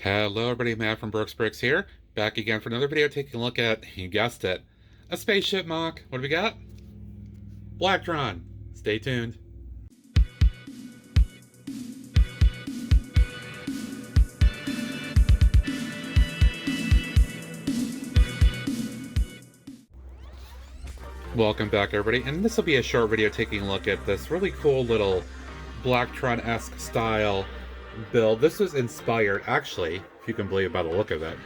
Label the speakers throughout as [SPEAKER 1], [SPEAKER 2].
[SPEAKER 1] Hello everybody, Matt from Brooks Bricks here, back again for another video taking a look at, you guessed it, a spaceship MOC. What do we got? Blacktron. Stay tuned. Welcome back everybody, and this will be a short video taking a look at this really cool little Blacktron-esque style build. This was inspired, actually, if you can believe by the look of it,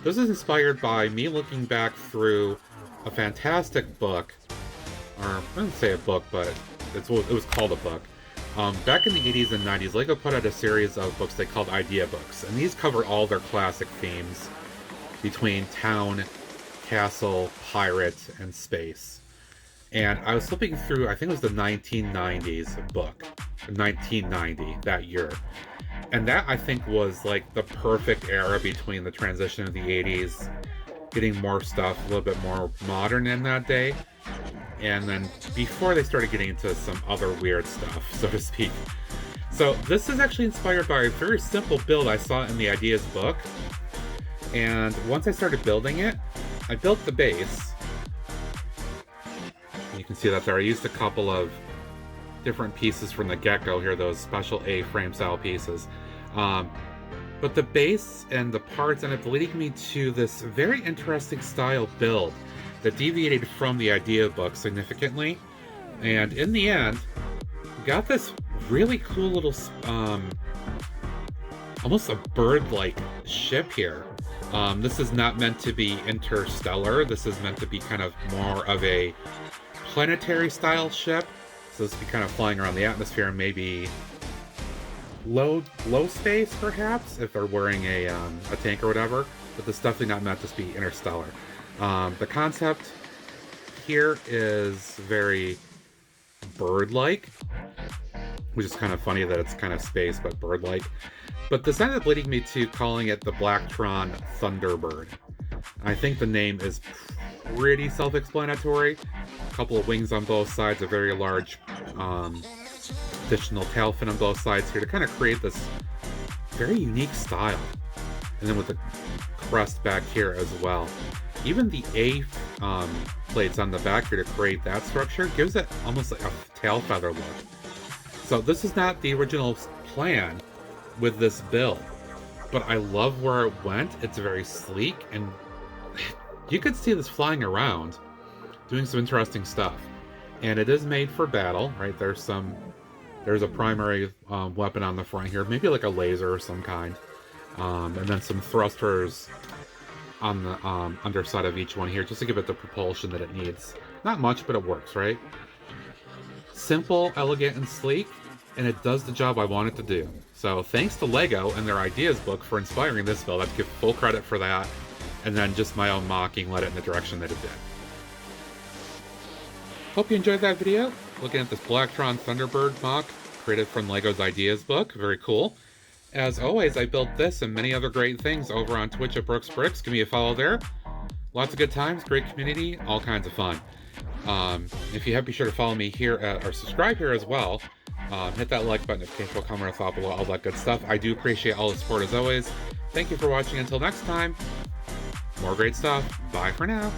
[SPEAKER 1] this is inspired by me looking back through a fantastic book, or I wouldn't say a book, but it was called a book. Back in the 80s and 90s, LEGO put out a series of books they called idea books, and these cover all their classic themes between town, castle, pirate, and space. And I was flipping through, I think it was the 1990s book, 1990, that year. And that, I think, was like the perfect era between the transition of the 80s, getting more stuff, a little bit more modern in that day, and then before they started getting into some other weird stuff, so to speak. So this is actually inspired by a very simple build I saw in the ideas book. And once I started building it, I built the base. You can see that there. I used a couple of different pieces from the get-go here, those special A-frame style pieces. But the base and the parts ended up leading me to this very interesting style build that deviated from the idea book significantly. And in the end, got this really cool little, almost a bird-like ship here. This is not meant to be interstellar. This is meant to be kind of more of a planetary style ship. So this would be kind of flying around the atmosphere, maybe low space perhaps, if they're wearing a tank or whatever, but this is definitely not meant to be interstellar. The concept here is very bird-like, which is kind of funny that it's kind of space but bird-like. But this ended up leading me to calling it the Blacktron Thunderbird. I think the name is pretty self-explanatory. A couple of wings on both sides, a very large additional tail fin on both sides here to kind of create this very unique style. And then with the crest back here as well. Even the A plates on the back here to create that structure gives it almost like a tail feather look. So this is not the original plan with this build, but I love where it went. It's very sleek, and you could see this flying around doing some interesting stuff. And it is made for battle, right? There's a primary weapon on the front here, maybe like a laser of some kind, and then some thrusters on the underside of each one here, just to give it the propulsion that it needs. Not much, but it works, right? Simple, elegant, and sleek, and it does the job I want it to do. So thanks to LEGO and their ideas book for inspiring this build. I have to give full credit for that, and then just my own mocking led it in the direction that it did. Hope you enjoyed that video, looking at this Blacktron Thunderbird MOC, created from LEGO's ideas book. Very cool. As always, I built this and many other great things over on Twitch at Brooks Bricks. Give me a follow there. Lots of good times, great community, all kinds of fun. If you have, be sure to follow me here or subscribe here as well. Hit that like button, notification, comment, or thought below, all that good stuff. I do appreciate all the support as always. Thank you for watching. Until next time, more great stuff. Bye for now.